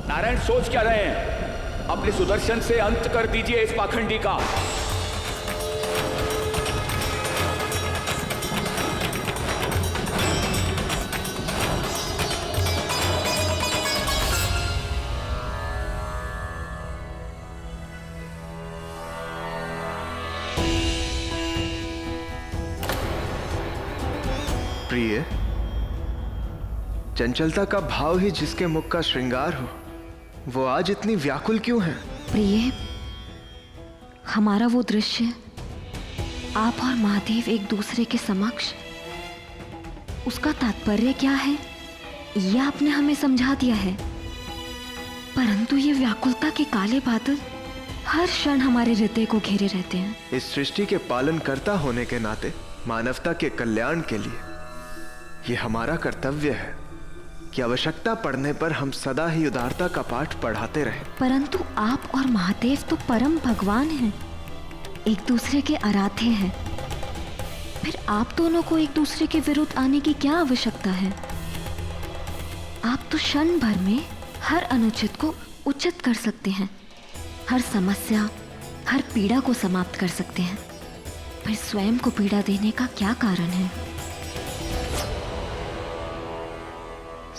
नारायण सोच क्या रहे हैं? अपने सुदर्शन से अंत कर दीजिए इस पाखंडी का। प्रिय, चंचलता का भाव ही जिसके मुख का श्रृंगार हो, वो आज इतनी व्याकुल क्यों है? प्रिय, हमारा वो दृश्य, आप और महादेव एक दूसरे के समक्ष, उसका तात्पर्य क्या है यह आपने हमें समझा दिया है, परंतु ये व्याकुलता के काले बादल हर क्षण हमारे हृदय को घेरे रहते हैं। इस सृष्टि के पालनकर्ता होने के नाते मानवता के कल्याण के लिए ये हमारा कर्तव्य है कि आवश्यकता पड़ने पर हम सदा ही उदारता का पाठ पढ़ाते रहें। परंतु आप और महादेव तो परम भगवान हैं, एक दूसरे के आराध्य हैं। फिर आप दोनों को एक दूसरे के विरुद्ध आने की क्या आवश्यकता है? आप तो क्षण भर में हर अनुचित को उचित कर सकते हैं, हर समस्या, हर पीड़ा को समाप्त कर सकते हैं। फिर स्वयं को पीड़ा देने का क्या कारण है?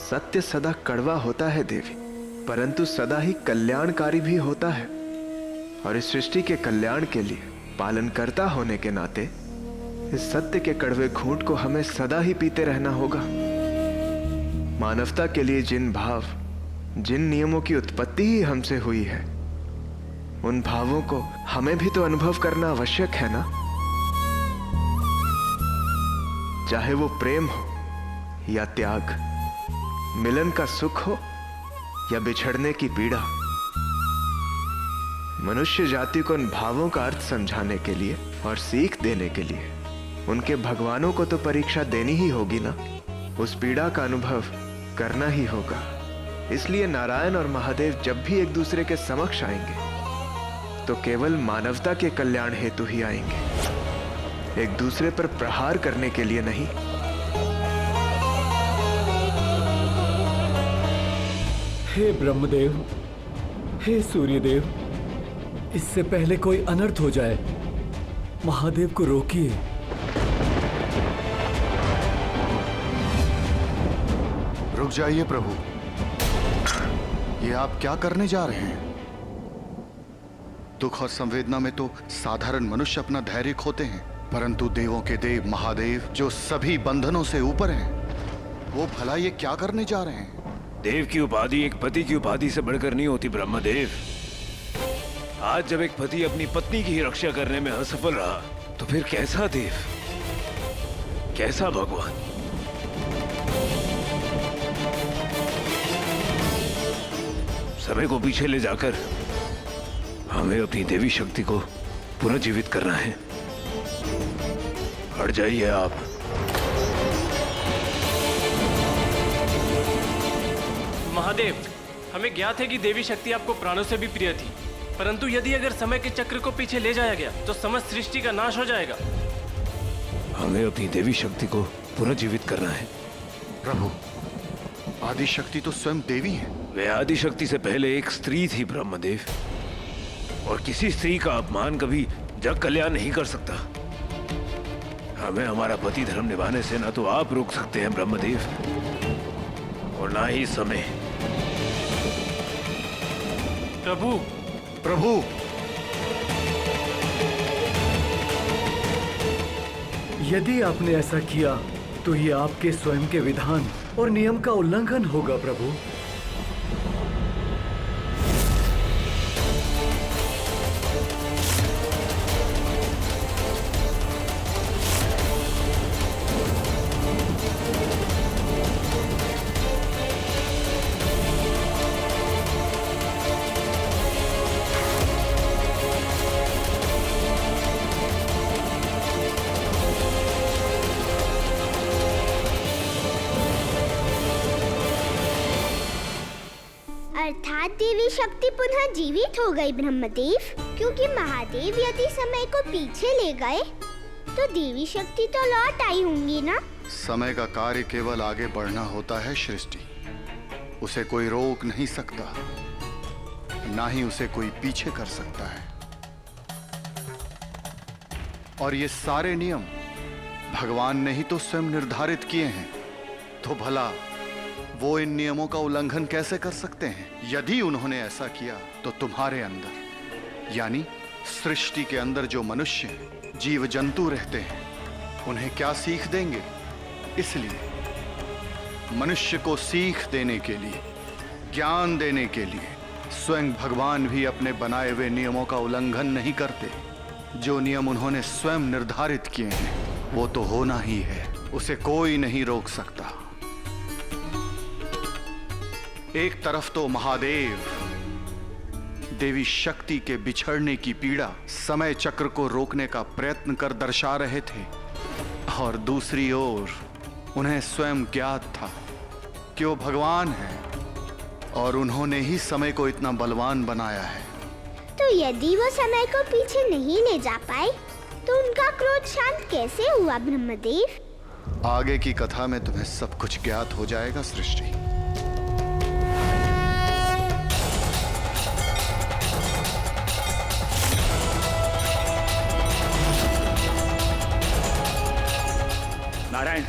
सत्य सदा कड़वा होता है देवी, परंतु सदा ही कल्याणकारी भी होता है। और इस सृष्टि के कल्याण के लिए पालनकर्ता होने के नाते इस सत्य के कड़वे घूंट को हमें सदा ही पीते रहना होगा। मानवता के लिए जिन भाव, जिन नियमों की उत्पत्ति ही हमसे हुई है, उन भावों को हमें भी तो अनुभव करना आवश्यक है ना। चाहे वो प्रेम हो या त्याग, मिलन का सुख हो या बिछड़ने की पीड़ा, मनुष्य जाति को उन भावों का अर्थ समझाने के लिए और सीख देने के लिए उनके भगवानों को तो परीक्षा देनी ही होगी ना, उस पीड़ा का अनुभव करना ही होगा। इसलिए नारायण और महादेव जब भी एक दूसरे के समक्ष आएंगे तो केवल मानवता के कल्याण हेतु ही आएंगे, एक दूसरे पर प्रहार करने के लिए नहीं। हे ब्रह्मदेव, हे सूर्यदेव, इससे पहले कोई अनर्थ हो जाए, महादेव को रोकिए। रुक जाइए प्रभु, ये आप क्या करने जा रहे हैं? दुख और संवेदना में तो साधारण मनुष्य अपना धैर्य खोते हैं, परंतु देवों के देव महादेव जो सभी बंधनों से ऊपर हैं, वो भला ये क्या करने जा रहे हैं? देव की उपाधि एक पति की उपाधि से बढ़कर नहीं होती ब्रह्मदेव। आज जब एक पति अपनी पत्नी की ही रक्षा करने में असफल रहा, तो फिर कैसा देव, कैसा भगवान? समय को पीछे ले जाकर हमें अपनी देवी शक्ति को पुनर्जीवित करना है। हट जाइए आप। महादेव, हमें ज्ञात है कि देवी शक्ति आपको प्राणों से भी प्रिय थी, परंतु यदि अगर समय के चक्र को पीछे ले जाया गया तो समस्त सृष्टि का नाश हो जाएगा। हमें अपनी देवी शक्ति को पुनर्जीवित करना है। प्रभु, आदि शक्ति तो स्वयं देवी है। वे आदि शक्ति से पहले एक स्त्री थी ब्रह्मदेव, और किसी स्त्री का अपमान कभी जग कल्याण नहीं कर सकता। हमें हमारा पति धर्म निभाने से ना तो आप रोक सकते हैं ब्रह्मदेव, और ना ही समय। प्रभु, प्रभु, यदि आपने ऐसा किया तो ये आपके स्वयं के विधान और नियम का उल्लंघन होगा प्रभु। अर्थात देवी शक्ति पुनः जीवित हो गई ब्रह्मदेव, क्योंकि महादेव यदि समय को पीछे ले गए तो देवी शक्ति तो लौट आई होंगी ना। समय का कार्य केवल आगे बढ़ना होता है सृष्टि, उसे कोई रोक नहीं सकता, ना ही उसे कोई पीछे कर सकता है। और ये सारे नियम भगवान ने ही तो स्वयं निर्धारित किए हैं, तो भला वो इन नियमों का उल्लंघन कैसे कर सकते हैं? यदि उन्होंने ऐसा किया तो तुम्हारे अंदर, यानी सृष्टि के अंदर जो मनुष्य जीव जंतु रहते हैं, उन्हें क्या सीख देंगे? इसलिए मनुष्य को सीख देने के लिए, ज्ञान देने के लिए स्वयं भगवान भी अपने बनाए हुए नियमों का उल्लंघन नहीं करते। जो नियम उन्होंने स्वयं निर्धारित किए हैं वो तो होना ही है, उसे कोई नहीं रोक सकता। एक तरफ तो महादेव देवी शक्ति के बिछड़ने की पीड़ा समय चक्र को रोकने का प्रयत्न कर दर्शा रहे थे, और दूसरी ओर उन्हें स्वयं ज्ञात था कि वो भगवान हैं और उन्होंने ही समय को इतना बलवान बनाया है। तो यदि वो समय को पीछे नहीं ले जा पाए तो उनका क्रोध शांत कैसे हुआ ब्रह्मदेव? आगे की कथा में तुम्हें सब कुछ ज्ञात हो जाएगा सृष्टि। नारायण,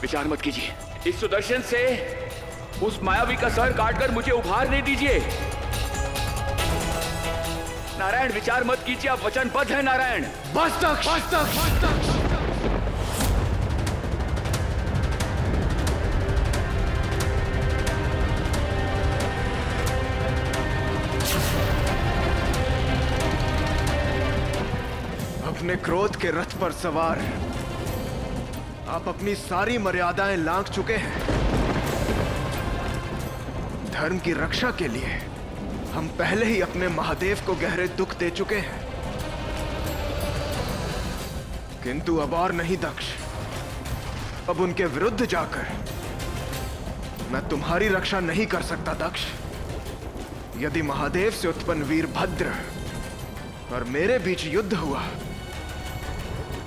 विचार मत कीजिए। इस सुदर्शन से उस मायावी का सर काटकर मुझे उपहार दे दीजिए। नारायण, विचार मत कीजिए, आप वचनबद्ध हैं नारायण। बस तक, बस तक, बस तक। अपने क्रोध के रथ पर सवार आप अपनी सारी मर्यादाएं लांघ चुके हैं। धर्म की रक्षा के लिए हम पहले ही अपने महादेव को गहरे दुख दे चुके हैं, किंतु अब और नहीं दक्ष। अब उनके विरुद्ध जाकर मैं तुम्हारी रक्षा नहीं कर सकता दक्ष। यदि महादेव से उत्पन्न वीरभद्र और मेरे बीच युद्ध हुआ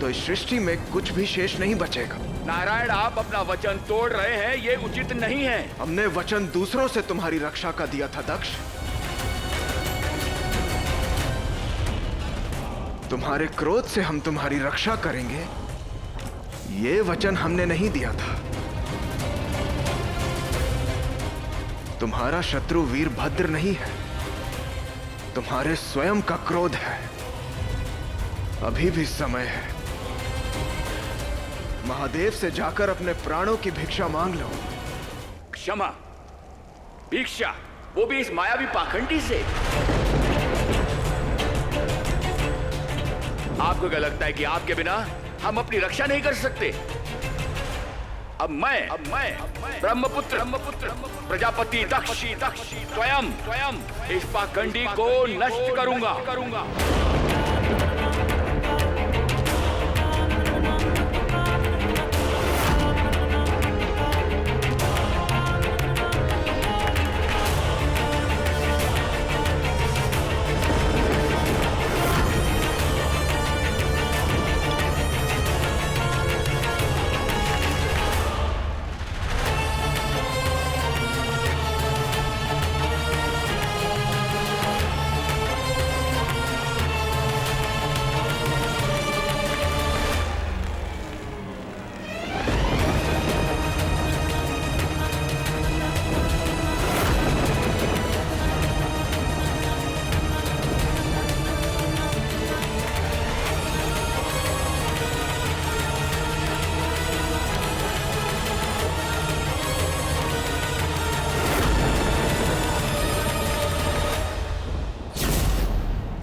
तो इस सृष्टि में कुछ भी शेष नहीं बचेगा। नारायण, आप अपना वचन तोड़ रहे हैं, ये उचित नहीं है। हमने वचन दूसरों से तुम्हारी रक्षा का दिया था दक्ष। तुम्हारे क्रोध से हम तुम्हारी रक्षा करेंगे, ये वचन हमने नहीं दिया था। तुम्हारा शत्रु वीरभद्र नहीं है, तुम्हारे स्वयं का क्रोध है। अभी भी समय है, महादेव से जाकर अपने प्राणों की भिक्षा मांग लो। क्षमा, भिक्षा, वो भी इस मायावी पाखंडी से। आपको क्या लगता है कि आपके बिना हम अपनी रक्षा नहीं कर सकते? अब मैं ब्रह्मपुत्र प्रजापति दक्ष स्वयं इस पाखंडी को नष्ट करूंगा।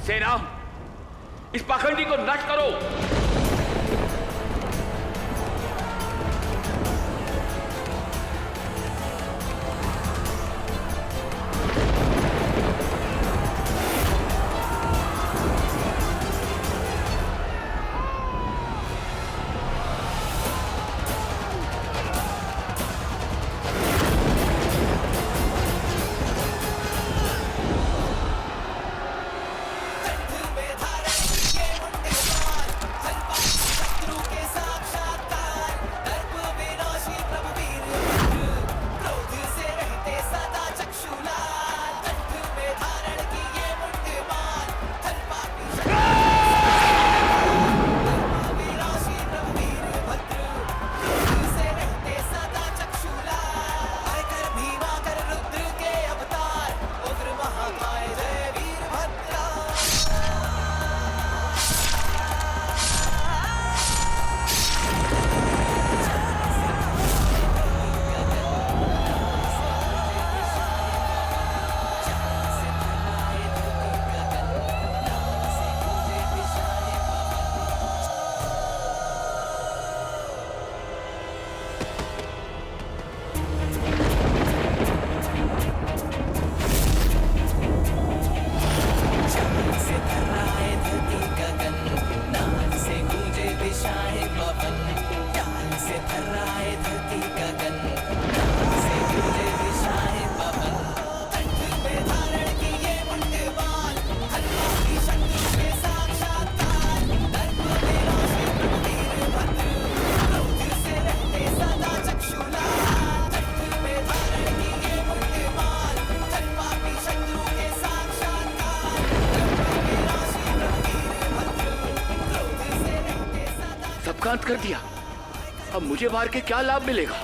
सेना, इस पाखंडी को नष्ट करो। समाप्त कर दिया। अब मुझे मार के क्या लाभ मिलेगा?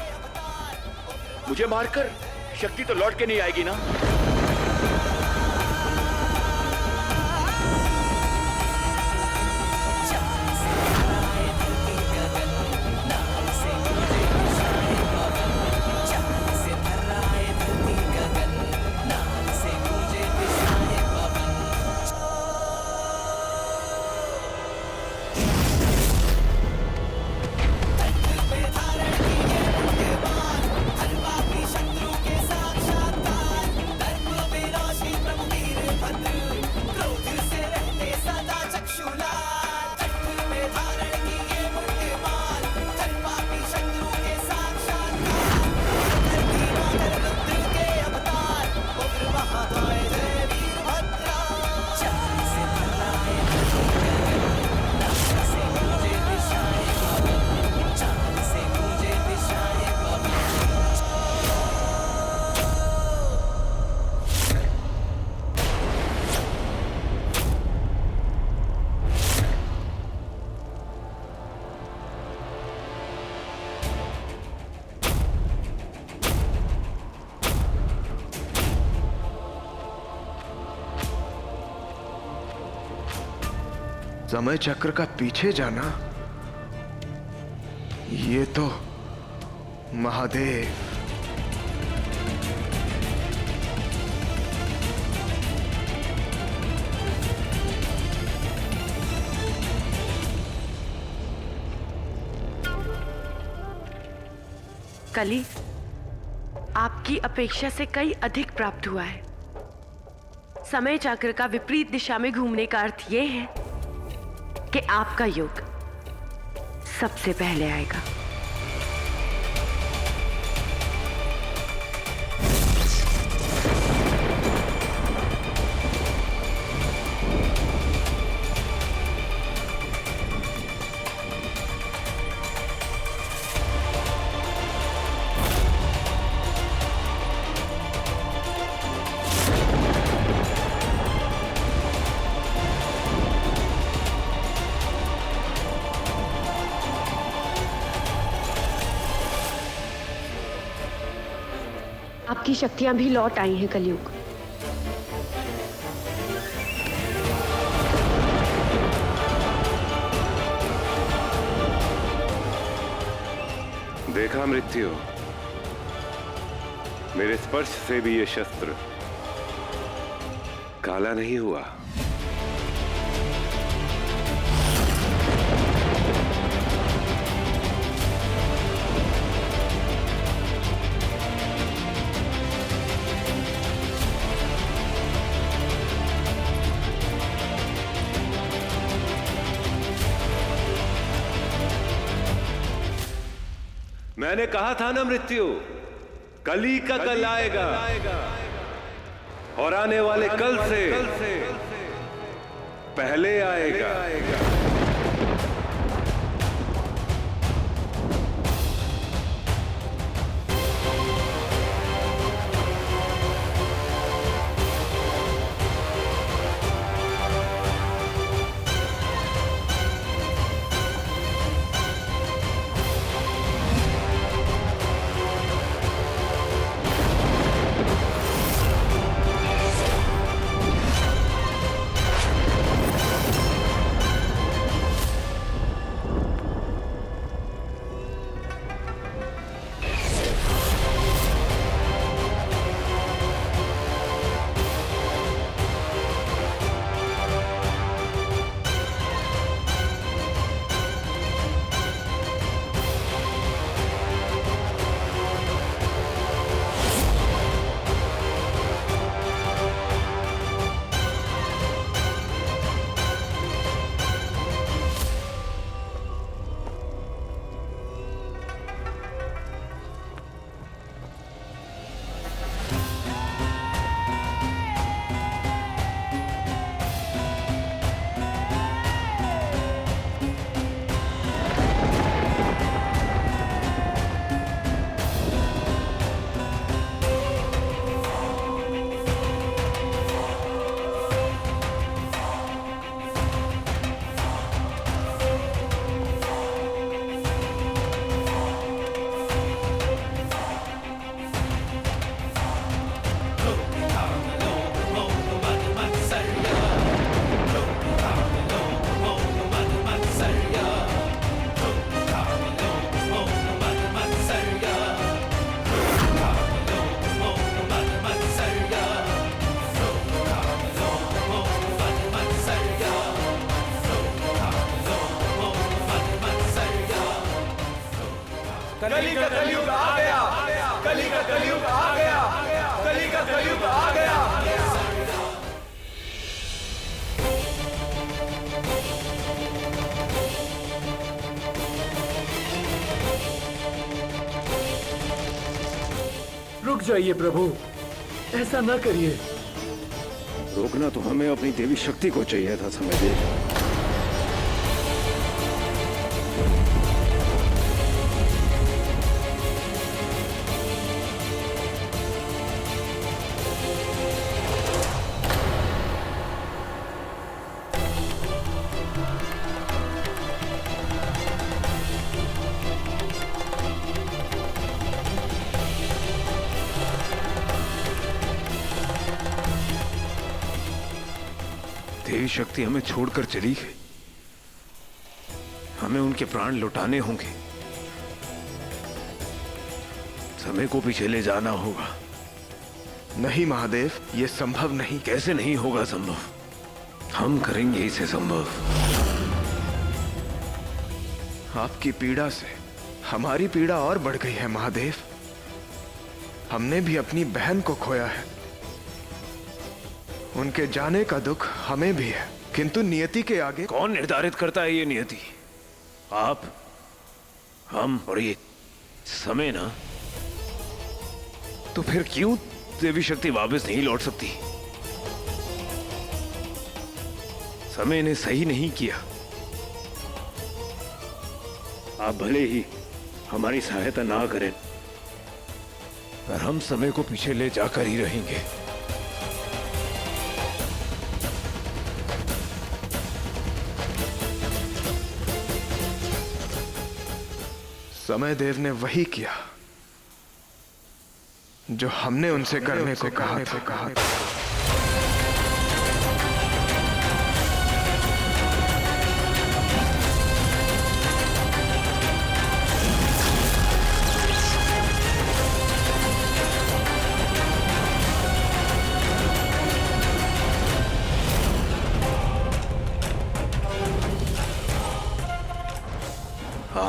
मुझे मारकर शक्ति तो लौट के नहीं आएगी ना। समय चक्र का पीछे जाना, ये तो महादेव। कली, आपकी अपेक्षा से कई अधिक प्राप्त हुआ है। समय चक्र का विपरीत दिशा में घूमने का अर्थ यह है कि आपका योग सबसे पहले आएगा। आपकी शक्तियां भी लौट आई हैं कलयुग। देखा मृत्यु, मेरे स्पर्श से भी ये शस्त्र काला नहीं हुआ। मैंने कहा था ना मृत्यु, कली का कल आएगा और आने वाले कल से पहले आएगा। जाइए प्रभु, ऐसा ना करिए। रोकना तो हमें अपनी देवी शक्ति को चाहिए था समय देव। देवी शक्ति हमें छोड़कर चली गई। हमें उनके प्राण लौटाने होंगे। समय को पीछे ले जाना होगा। नहीं महादेव, ये संभव नहीं। कैसे नहीं होगा संभव? हम करेंगे इसे संभव। आपकी पीड़ा से हमारी पीड़ा और बढ़ गई है महादेव। हमने भी अपनी बहन को खोया है। उनके जाने का दुख हमें भी है, किंतु नियति के आगे कौन निर्धारित करता है ये नियति? आप, हम और ये समय ना? तो फिर क्यों देवी शक्ति वापस नहीं लौट सकती? समय ने सही नहीं किया। आप भले ही हमारी सहायता ना करें, पर हम समय को पीछे ले जाकर ही रहेंगे। समय देव ने वही किया जो हमने उनसे करने को कहा था।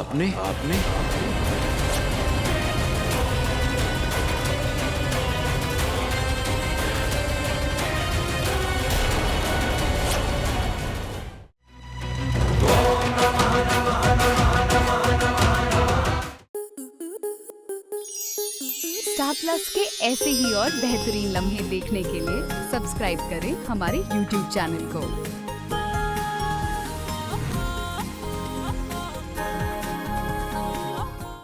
आपने स्टार प्लस के ऐसे ही और बेहतरीन लम्हे देखने के लिए सब्सक्राइब करें हमारे YouTube चैनल को।